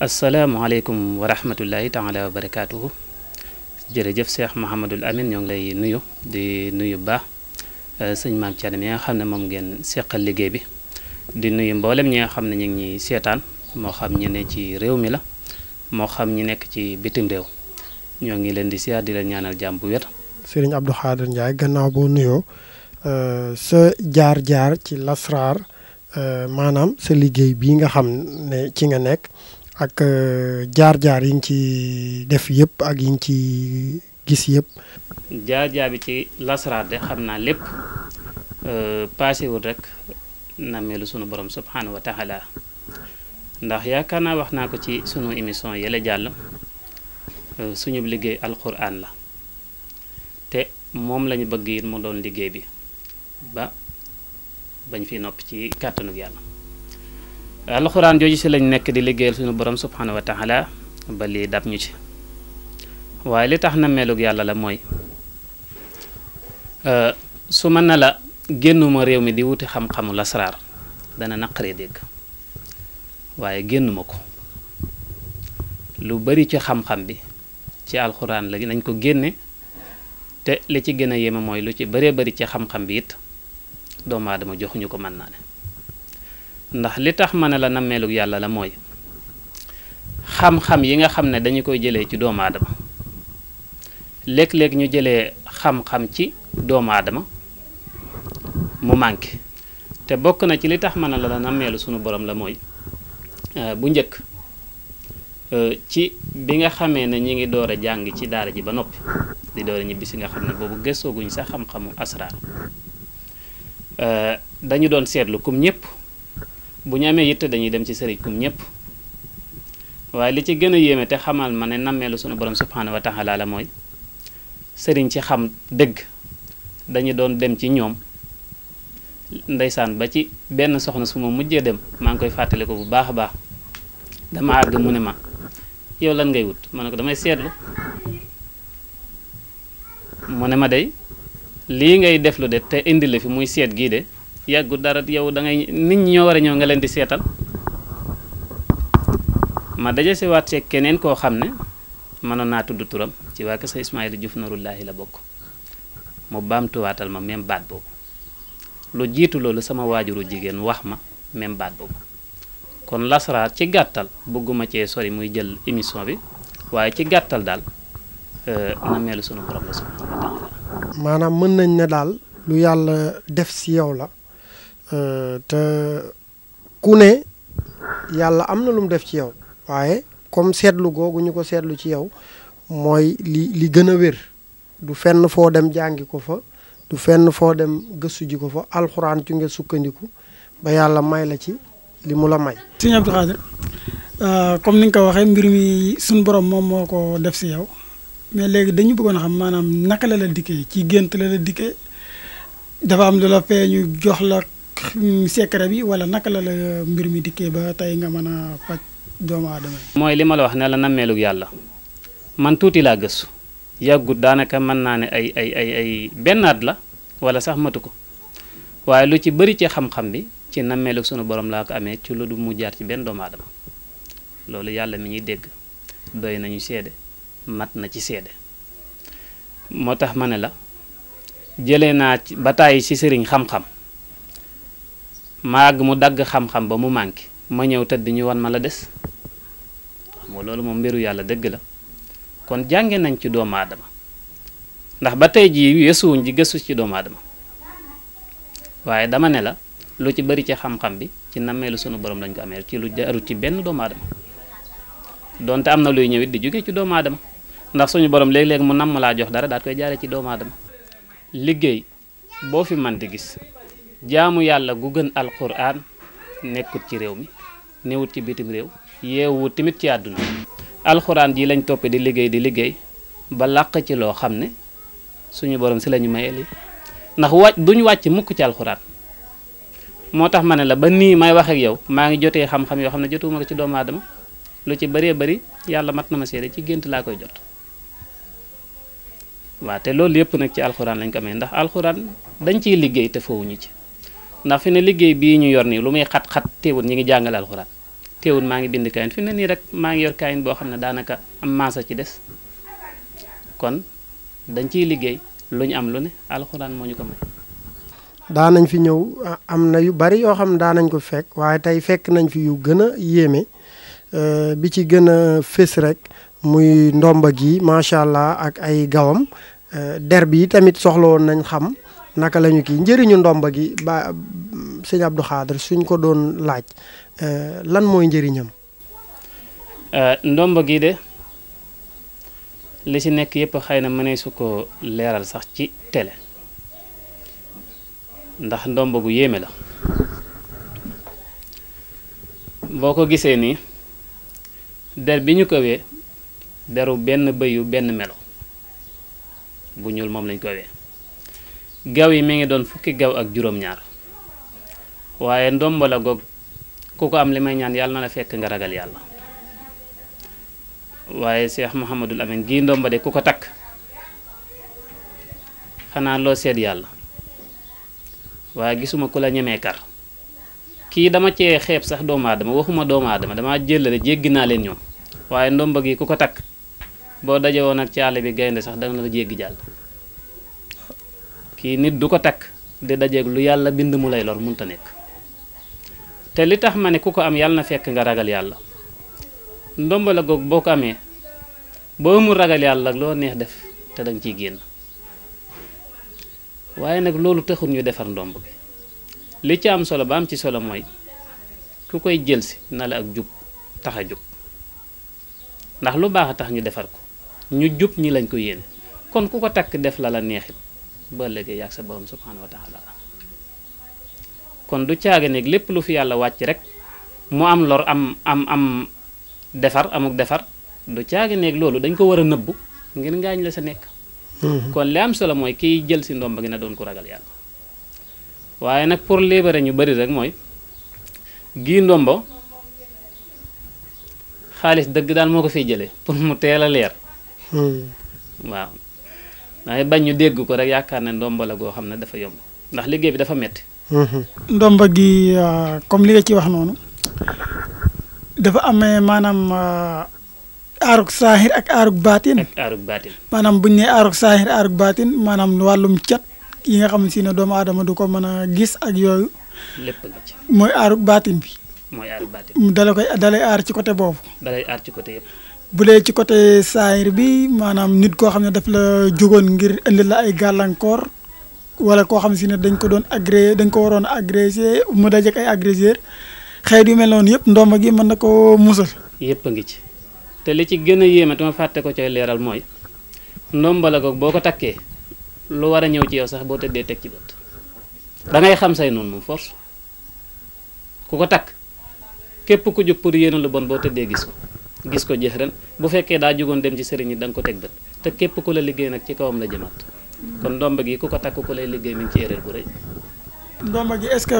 asalaamaaleykum wa rahmatullahi taala wa barakaatuhu. jërëjëf Cheikh Mouhamadul Amin ñoo ngi lay nuyu di nuyu baax sëñ Maam Thierno mi nga xam ne moom ngeen seqal liggéey bi di nuyu mboolem ñi nga xam ne ñu ngi ñuy seetaan moo xam ñi ne ci réew mi la moo xam ñi nekk ci bitim réew ñoo ngi leen di siyaar di leen ñaanal jàmm bu wér. Serigne Abdou Khader Ndiaye gannaaw boo nuyoo sa jaar-jaar ci lasraar maanaam sa liggéey bii nga xam ne ci nga nekk. ak jaar-jaar yi nga ci def yëpp ak yi nga ci gis yëpp. jaar-jaar bi ci lasraar de xam naa lépp paasewul rek nameelu sunu borom subhanahu wa taala ndax yaakaar naa wax naa ko ci sunu émission yële jàll suñu liggéey alquran la te moom lañu bëgg it mu doon liggéey bi ba bañ fi noppi ci kàttanug yàlla. alxuraan jooju si lañ nekk di liggéeyal suñu borom subhanahu wa taala ba lii dab ñu ci waaye li tax na melug yàlla la mooy su mën na la génnuma réew mi di wuti xam-xamu lasraar dana naqaree dégg waaye génnuma ko lu bari ci xam-xam bi ci alxuraan la nañ ko génne te li ci gën a yéeme mooy lu ci bëree bari ci xam-xam bi it doomu aadama joxuñu ko mën naa ne ndax li tax ma ne la nammeelug yàlla la mooy xam-xam yi nga xam ne dañu koy jëlee ci doomu aadama léeg-léeg ñu jëlee xam-xam ci doomu aadama mu manqué te bokk na ci li tax ma ne la nammeelu sunu borom la mooy bu njëkk ci bi nga xamee ne ñi ngi door a jàng ci daara ji ba noppi di door a ñibbi si nga xam ne boobu gëstooguñ sax xam-xamu asraar dañu doon seetlu kum ñëpp bu ñu amee yitte dañuy dem ci sëriñ kum ñëpp waaye li ci gën a yéeme te xamal ma ne nammeelu sunu borom subhanahu wa taala la mooy sëriñ ci xam dëgg dañu doon dem ci ñoom ndeysaan ba ci benn soxna su ma mujjee dem maa ngi koy fàttale ko bu baax a baax dama àgg mu ne ma yow lan ngay wut ma ne ko damay seetlu mu ne ma day lii ngay def lu de te indi la fi muy seet gii de yàggu dara yow da ngay nit ñi ñoo war a ñëw nga leen di seetal ma daje si waat see keneen koo xam ne mënoon naa tudd turam ci waa kër sa Ismaïla Diouf Nurullahi la bokk mu baamtuwaatal ma même baat boobu lu jiitu loolu sama waajuru jigéen wax ma même baat boobu kon lasraar ci gàttal bëgguma cee sori muy jël émission bi waaye ci gàttal daal nameelu sunu borom la subhanahu wa taala maanaam mën nañ ne daal lu yàlla def si yow la te ku ne yàlla am na lu mu def ci yow waaye comme seetlu googu ñu ko seetlu ci yow mooy li gën a wér du fenn foo dem jàngi ko fa du fenn foo dem gëstu ji ko fa alxuraan ci nga sukkandiku ba yàlla may la ci li mu la may. Sëñ Abdou Khader comme ni nga ko waxee mbir mi suñu borom moom moo ko def si yow mais léegi dañu bëggoon a xam maanaam naka la dikkee ci gént la dikkee dafa am lu la fee ñu jox la secret bi wala naka la mbir mi dikkee ba tey nga mën a faj doomu aadama yi. mooy li ma la wax ne la nammeelug yàlla man tuuti laa gëstu yàggut daanaka mën naa ne ay benn at la wala sax matu ko waaye lu ci bëri ci xam-xam bi ci nammeelug sunu borom laa ko amee ci lu du mu jaar ci benn doomu aadama loolu yàlla mi ñuy dégg doy nañu seede mat na ci seede moo tax ma ne la jëlee naa ci bataay ci sëriñ xam-xam ma àgg mu dagg xam-xam ba mu manqué ma ñëw tëdd ñu wan ma la des xam nga loolu moom mbiru yàlla dëgg la kon jànge nañ ci doomu aadama ndax ba tey jii yesuwuñ ji gëstu ci doomu aadama waaye dama ne la lu ci bari ci xam-xam bi ci nammeelu sunu borom lañ ko amee ci lu jaarut ci benn doomu aadama donte am na luy ñëwit di jóge ci doomu aadama ndax suñu borom léeg-léeg mu namm laa jox dara daat koy jaare ci doomu aadama liggéey boo fi man di gis jaamu yàlla gu gën alquran nekkut ci réew mi newut ci bitim réew yeewut tamit ci àdduna alxuraan ji lañ toppe di liggéey ba làq ci loo xam ne suñu borom si lañu mayee li ndax duñu wàcc mukk ci alxuraan moo tax ma ne la ba nii may wax ak yow maa ngi jotee xam-xam yoo xam ne jotuma ko ci doomu aadama lu ci bëree bëri yàlla mat na ma seede ci gént laa koy jot waaw te loolu yëpp nag ci alxuraan lañ ko amee ndax alxuraan dañ ciy liggéey te fowuñu ci ndax fi ne liggéey bii ñu yor nii lu muy xat-xat teewul ñi ngi jàngale alxuraan teewul maa ngi bind kayin fi ne nii rek maa ngi yor kayin boo xam ne daanaka am maasa ci des kon dañ ciy liggéey lu ñu am lu ne alxuraan moo ñu ko may. daanañ fi ñëw am na yu bari yoo xam ne daanañ ko fekk waaye tey fekk nañ fi yu gën a yéeme bi ci gën a fés rek muy ndomba gi macha allah ak ay gawam der bi tamit soxla woon nañ xam naka lañu kii njëriñu ndomba gi ba sëñ Abdou Khadre suñ ko doon laaj lan mooy njëriñam. ndomba gi de li ci nekk yëpp xëy na mënee su ko leeral sax ci télé ndax ndomba gu yéeme la boo ko gisee nii der bi ñu ko wee deru benn bëyu benn melo bu ñuul moom lañ ko wee gaw yi mi ngi doon fukki gaw ak juróom-ñaar waaye ndomba la goog ku ko am li may ñaan yàlla na la fekk nga ragal yàlla waaye Cheikh Mouhamadul Amin gii ndomba de ku ko takk xanaa loo seet yàlla waaye gisuma ku la ñemee kar kii dama cee xeeb sax doomu aadama waxuma doomu aadama dama jëlale jéggi naa leen ñoom waaye ndomba gi ku ko takk boo daje woon ak ci àll bi gaynde sax danga la jéggi jàll kii nit du ko takk di dajeeg lu yàlla bind mu lay lor munta nekk te li tax ma ne ku ko am yàlla na fekk nga ragal yàlla ndomba la goog boo ko amee boo mu ragal yàlla loo neex def te danga ciy génn waaye nag loolu taxul ñu defar ndomb bi li ci am solo ba am ci solo mooy ku koy jëlsi na la ak jub tax a jub ndax lu baax a tax ñu defar ko ñu jub ñi lañ ko yéene kon ku ko takk def la la neexit ba léegi yàgg sa borom subhanahu wa taala kon du caaga néeg lépp lu fi yàlla wàcc rek mu am lor am defar amuk defar du caaga néeg loolu dañ ko war a nëbbu ngir ngaañ la sa nekk kon li am solo mooy kiy jël si ndomba gi na doon ko ragal yàlla waaye nag pour libérer ñu bari rek mooy gii ndombo xaalis dëgg daal moo ko fiy jëlee pour mu teel a leer waaw waaye bañ ñu dégg ko rek yaakaar ne ndomba la goo xam ne dafa yomb ndax liggéey bi dafa metti ndomba gi comme li nga ci wax noonu dafa amee maanaam aarug saahir ak aarug baatin. ak aarug baatin. maanaam bu ñu nee aarug saahir aarug baatin maanaam wàllum cat yi nga xam si ne doomu aadama du ko mën a gis ak yooyu. lépp nga ci. mooy aarug baatin bi. mooy aarug baatin. dalay aar ci côté boobu. dalay aar ci côté yëpp. bu dee ci côté saahir bi maanaam nit koo xam ne daf la jógoon ngir indi la ay gàllankoor wala koo xam si ne dañ ko doon dañ ko waroon agressé mu dajeek ay agresseur xeet yu mel noonu yëpp ndomba gi mën na ko musal. yëpp a ngi ci te li ci gën a yéeme te ma fàtte ko coy leeral mooy ndomba la goog boo ko takkee lu war a ñëw ci yow sax boo tëddee teg ci bët da ngay xam say noonu moom force ku ko takk képp ku jóg pour yéene lu bon boo tëddee gis ko jeex ren bu fekkee daa jógoon dem ci sëriñ yi da nga ko teg bët te képp ku la liggéey nag ci kawam la jëmaat kon ndomba gi ku ko takk ku lay liggéey mi ngi ci erreur bu rëy. ndomba gi est-ce que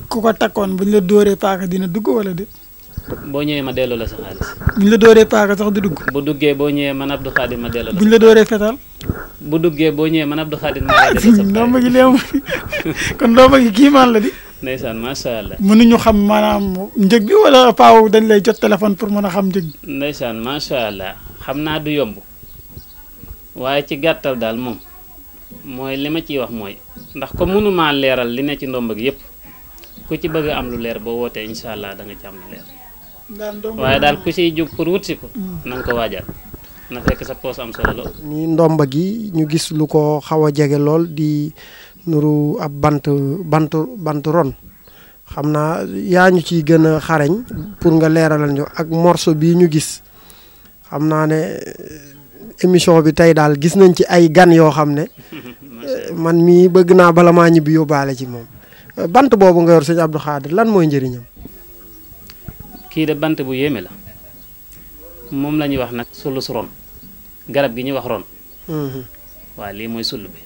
ku ko takkoon bu ñu la dóoree paaka dina dugg wala déet. boo ñëwee ma delloo la sa xaalis. bu ñu la dóoree paaka sax du dugg. bu duggee boo ñëwee man Abdou Khadre ma delloo la. bu ñu la dóoree fetal. bu duggee boo ñëwee man Abdou Khadre ma delloo sa xaalis. ndomba gi léemu kon ndomba gi kii maan la di. ndeysaan macha allah. mënuñu xam maanaam njëg bi wala paaw dañ lay jot téléphone pour mën a xam njëg bi. ndeysaan macha allah xam naa du yomb waaye ci gàttal daal moom mooy li ma ciy wax mooy ndax ko mënumaa leeral li ne ci ndomba gi yépp ku ci bëgg am lu leer boo wootee incha allah da nga ci am lu leer waaye daal ku ciy jóg pour wut si ko na nga ko waajal na fekk sa poos am solo lool. ni ndomba gi ñu gis lu ko xaw a jege lool di nuru ab bant ron xam naa yaa ñu ciy gën a xarañ pour nga leeralal ñu ak morceau bii ñu gis xam naa ne émission bi tey daal gis nañ ci ay gan yoo xam ne man mii bëgg naa bala maa ñibbi yóbbaale ci moom bant boobu nga yor sëñ Abdou Khadre lan mooy njëriñam. kii de bant bu yéeme la moom la ñuy wax nag sulus ron garab gi ñuy wax ron. waaw lii mooy sull bi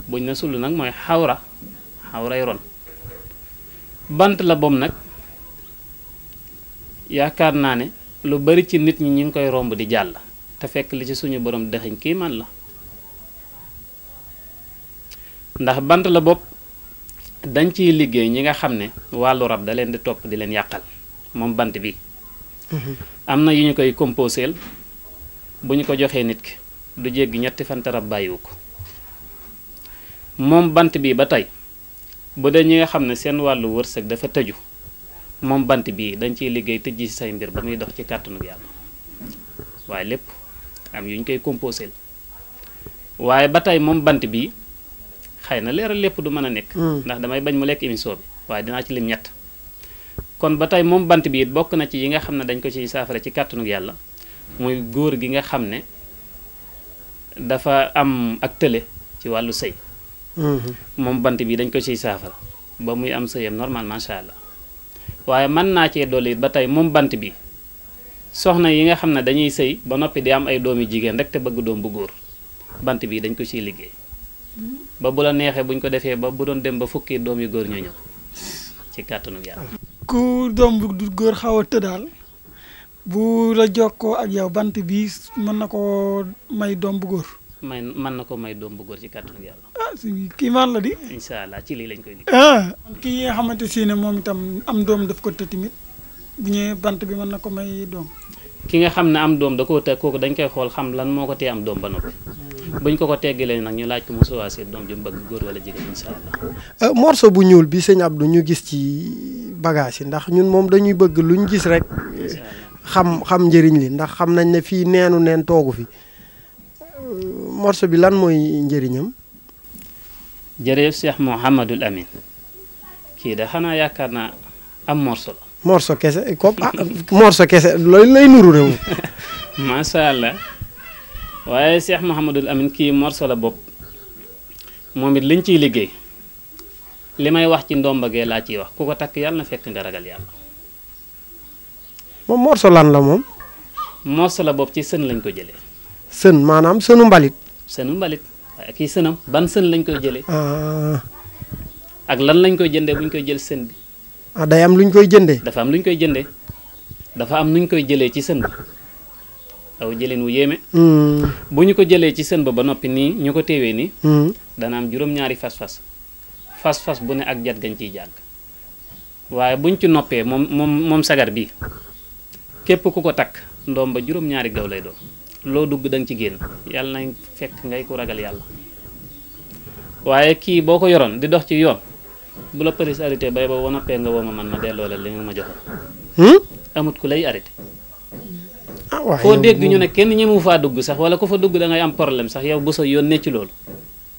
buñ na sull nag mooy xawray ron bant la boobu nag yaakaar naa ne lu bari ci nit ñi ñu ngi koy romb di jàll te fekk li ci suñu borom dëxëñ kii man la ndax bant la bopp dañ ciy liggéey ñi nga xam ne wàllu rab da leen di topp di leen yàqal moom bant bi am na yu ñu koy composeel bu ñu ko joxee nit ki du jéggi ñetti fan te rab bàyyiwu ko moom bant bi ba tey bu dee ñi nga xam ne seen wàllu wërsëg dafa tëju moom bant bii dañ ciy liggéey tëj ci say mbir ba muy dox ci kàttanu yàlla waaye lépp am yu ñu koy composeel waaye ba tey moom bant bii xëy na leeral lépp du mën a nekk ndax damay bañ mu lekk émission bi waaye dinaa ci lim ñett kon ba tey moom bant bi it bokk na ci yi nga xam ne dañ ko ciy saafara ci kàttanu yàlla muy góor gi nga xam ne dafa am ak tële ci wàllu sëy moom bant bi dañ ko ciy saafara ba muy am sëyam normal macha allah waaye mën naa cee dolli it ba tey moom bant bi soxna yi nga xam ne dañuy sëy ba noppi di am ay doomi jigéen rek te bëgg doom bu góor bant bi dañ ko ciy liggéey ba bu la neexee buñ ko defee ba bu doon dem ba fukki doom yu góor ñoo ñëw ci kàttanu yàlla. ku doom bu góor xaw a tëddaal bu la jokkoo ak yow bant bi mën na ko may doom bu góor. mën na ko may doom bu góor ci kàttanu yàlla. si kii maan la di. incha allah ci lii lañ koy liggéey. kii nga xamante si ne moom itam am doom daf ko të tamit bu ñëwee bant bi mën na ko may doom. ki nga xam ne am doom da koo teg kooku dañ koy xool xam lan moo ko tee am doom ba noppi. buñ ko teggalee nag ñu laaj ko mu choisir doom ju mu bëgg góor wala jigéen incha allah. morceau bu ñuul bi sëñ Abdou ñu gis ci bagage yi ndax ñun moom dañuy bëgg luñ gis rek. xam njëriñ li ndax xam nañ ne fii neen toogu fi morceau bi lan mooy njëriñam. jërëjëf Cheikh Mouhamadul Amin kii de xanaa yaakaar naa am morceau la. morceau kese comme morceau kese loolu lay nuru réew. macha allah. waaye Cheikh Mouhamadul Amin kii morso la bopp moom it liñ ciy liggéey li may wax ci ndombagee laa ciy wax ku ko takk yàlla na fekk nga ragal yàlla. moom morso lan la moom. morso la bopp ci sën lañ ko jëlee. sën maanaam sënu mbalit. sënu mbalit waaye kii sënam ban sën lañ koy jëlee. ak lan lañ koy jëndee bu ñu koy jël sën bi. day am luñ koy jëndee. dafa am luñ koy jëndee dafa am nuñ koy jëlee ci sën bi. aw jëleen wu yéeme. bu ñu ko jëlee ci sën ba noppi nii ñu ko téewee nii. dana am juróom-ñaari fas-fas bu ne ak jat gañ ciy jàng waaye buñ ci noppee moom sagar bi képp ku ko takk ndoom ba juróom-ñaari gaw lay doon loo dugg da nga ci génn yàlla nañ fekk ngay ku ragal yàlla waaye kii boo ko yoroon di dox ci yoon bu la police arrêté bay ba noppee nga woo ma man ma delloo la li nga ma joxoon. amut ku lay arrêté. foo dégg ñu ne kenn ñemu faa dugg sax wala ku fa dugg da ngay am problème sax yow bu sa yoon ne ci loolu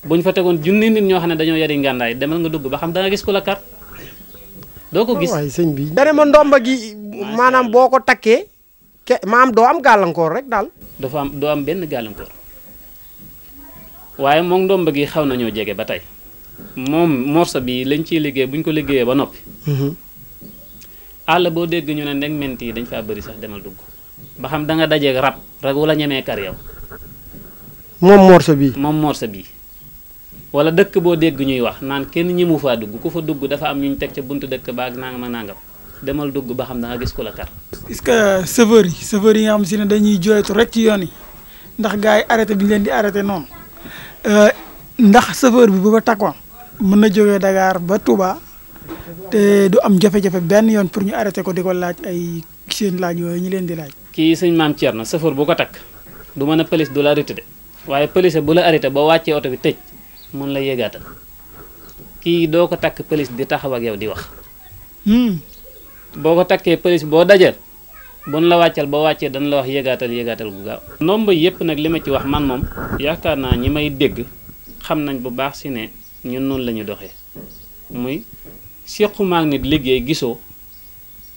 buñ fa tegoon junni nit ñoo xam ne dañoo yari ngàndaay demal nga dugg ba xam da nga gis ku la kar doo ko gis. waay sëñ bi. dane ma ndomba gi maanaam boo ko takkee maam doo am gàllankoor rek daal. doo am benn gàllankoor waaye moom ndomba gi xaw nañoo jege ba tey moom morso bi lañ ciy liggéey buñ ko liggéeyee ba noppi. àll boo dégg ñu ne ndeg ment yi dañ faa bëri sax demal dugg. ba xam da nga dajeeg rab wala ñemee kar yow. moom morso bii. wala dëkk boo dégg ñuy wax naan kenn ñemu faa dugg ku fa dugg dafa am ñu ñu teg ca buntu dëkk ba ak nangam ak nangam demal dugg ba xam da nga gis ku la kar. est-ce que chauffeur yi nga xam si ne dañuy jooytu rek ci yoon yi ndax gars yi arrêté bi ñu leen di arrêté noonu ndax chauffeur bi bu ko takkoon mën na jógee Dakar ba Touba te du am jafe-jafe benn yoon pour ñu arrêté ko di ko laaj ay seen laaj yooyu ñu leen di laaj. kii sëñ maam Thierno chauffeur bu ko takk du mën a police du la arrêté de waaye police bu la arrêté ba wàccee oto bi tëj mun la yéegaatal kii doo ko takk police di taxaw ak yow di wax. boo ko takkee police boo dajal buñ la wàccal ba wàccee dañ la wax yéegaatal gu gaaw. ndomba yëpp nag li ma ci wax man moom yaakaar naa ñi may dégg xam nañ bu baax si ne ñun noonu la ñu doxee muy sequma ak nit liggéey gisoo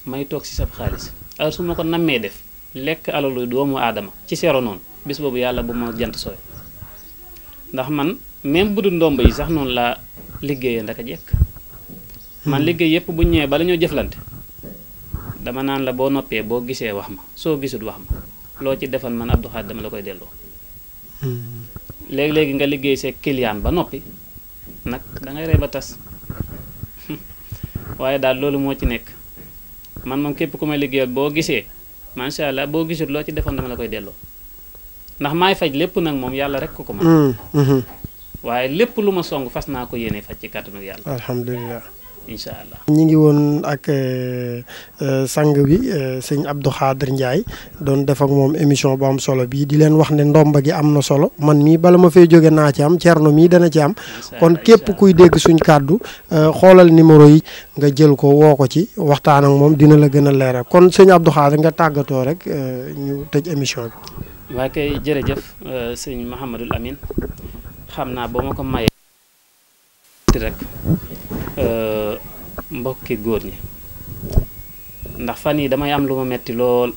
may toog si sab xaalis alors su ma ko nammee def. lekk alalu doomu aadama ci sero noonu bis boobu yàlla bu ma jant sooy ndax man même bu dul ndomba yi sax noonu laa liggéeyee ndaka jekk man liggéey yëpp bu ñëwee bala ñoo jëflante dama naan la boo noppee boo gisee wax ma soo gisul wax ma loo ci defan man Abdou Khadre dama la koy delloo léegi-léegi nga liggéey see client ba noppi nag da ngay rey ba tas waaye daal loolu moo ci nekk man moom képp ku may liggéeyal boo gisee macha allah boo gisul loo ci defoon dama la koy delloo ndax maay faj lépp nag moom yàlla rek ko man waaye lépp lu ma song fas naa ko yéene faj ci kàttanu yàlla. alhamdulilah. incha allah. ñi ngi woon ak sang bi sëñ Abdou Khadre Ndiaye doon def ak moom émission bu am solo bii di leen wax ne ndomba gi am na solo man mii bala ma fay jóge naa ci am Thierno mii dana ci am. kon képp kuy dégg suñ kàddu xoolal numéro yi nga jël ko woo ko ci waxtaan ak moom dina la gën a leeral kon sëñ Abdou Khadre nga tàggatoo rek ñu tëj émission bi. waa kay jërëjëf sëñ Mouhamadul Amin xam naa boo ma ko mayee rek mbokki góor ñi ndax fan yi damay am lu ma metti lool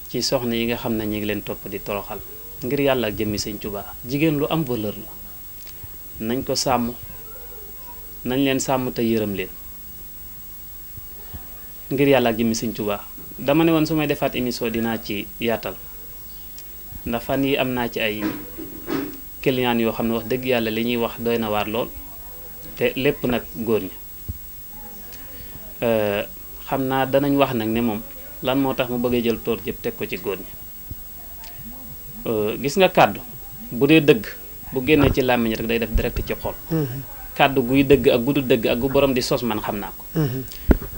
ci soxna yi nga xam ne ñu ngi leen topp di toroxal ngir yàlla ak jëmmi sëñ Tuubaa jigéen lu am valeur la nañ ko sàmm nañ leen sàmm te yërëm leen ngir yàlla ak jëmmi sëñ Tuubaa dama ne woon su may defaat émission dinaa ci yaatal ndax fan yi am naa ci ay client yoo xam ne wax dëgg yàlla li ñuy wax doy na waar lool te lépp nag góor ñi xam naa danañ wax nag ne moom lan moo tax mu bëggee jël toor jëpp teg ko ci góor ñi gis nga kàddu bu dee dëgg bu génnee ci làmmiñ rek day def direct ci xol kàddu guy dëgg ak gu du dëgg ak gu borom di sos man xam naa ko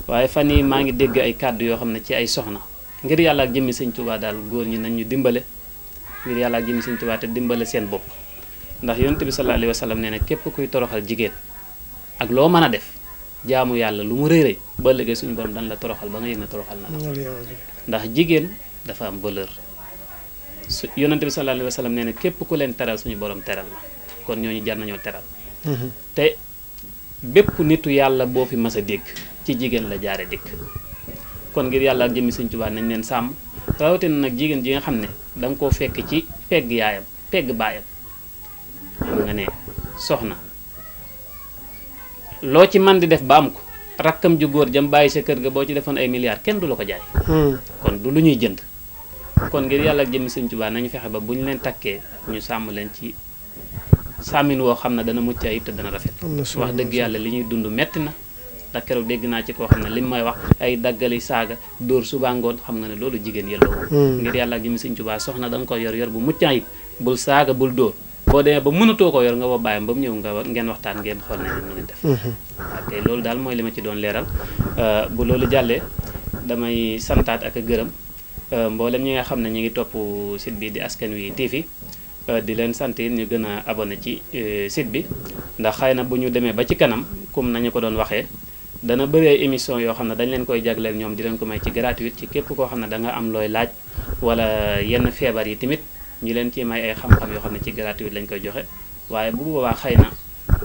waaye fan yi maa ngi dégg ay kàddu yoo xam ne ci ay soxna ngir yàlla ak jëmmi sëñ Tuubaa daal góor ñi nañ ñu dimbale ngir yàlla ak jëmmi sëñ Tuubaa te dimbale seen bopp ndax yonent bi sallallahu alayhi wa sallam nee na képp kuy toroxal jigéen ak loo mën a def jaamu yàlla lu mu rëy rëy ba léegi suñu borom dan la toroxal ba nga yëg ne toroxal na la ndax jigéen dafa am valeur su yonent bi sallallahu alayhi wa sallam nee na képp ku leen teral suñu borom teral la kon ñooñu jar nañoo teral te bépp nitu yàlla boo fi mas a dégg ci jigéen la jaare dikk kon ngir yàlla ak jëmmi sëñ Tuubaa nañ leen sàmm rawatina nag jigéen ji nga xam ne da nga koo fekk ci pegg yaayam pegg baayam xam nga ne soxna loo ci man di def ba am ko rakkam ju góor jam bàyyi sa kër ga boo ci defoon ay milliards kenn du la ko jaay kon du lu ñuy jënd kon ngir yàlla ak jëmmi sëñ Tuubaa nañu fexe ba bu ñu leen takkee ñu sàmm leen ci sàmmin woo xam ne dana mucc ayib te dana rafet wax dëgg yàlla li ñuy dund metti na ndax keroog dégg naa ci koo xam ne li may wax ay daggali saaga dóor suba ngoon xam nga ne loolu jigéen yelloo ngir yàlla ak jëmmi sëñ Tuubaa soxna da nga ko yor bu mucc ayib bul saaga bul dóor boo demee ba mënatoo ko yor nga woo bàyyam ba mu ñëw ngeen waxtaan ngeen xool ne nu ngeen def waaw kay loolu daal mooy li ma ci doon leeral bu loolu jàllee damay santaat ak gërëm mboolem ñi nga xam ne ñu ngi topp site bi di Askan Wi TV di leen sant yi ñu gën a abonné ci site bi ndax xëy na bu ñu demee ba ci kanam comme nañu ko doon waxee dana bëree émission yoo xam ne dañ leen koy jagleel ñoom di leen ko may ci gratuite ci képp koo xam ne da nga am looy laaj wala yenn feebar yi tamit ñu leen ci may ay xam-xam yoo xam ne ci gratuite lañ koy joxe waaye bu boobaa xëy na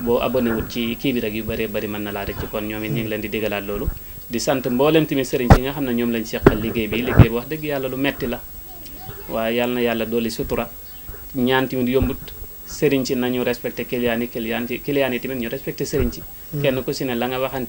boo abonné wut ci kii bi rek yu bëree bëri mën na laa rëcc kon ñoom it ñu ngi leen di digalaat loolu di sant mboolem tamit sëriñ si nga xam ne ñoom lañ seqal liggéey bi wax dëgg yàlla lu metti la waaye yàlla na yàlla dooli sutura ñaan tamit yombut sëriñ si nañu respecté client yi tamit ñu respecté sëriñ si kenn ku si ne la nga waxante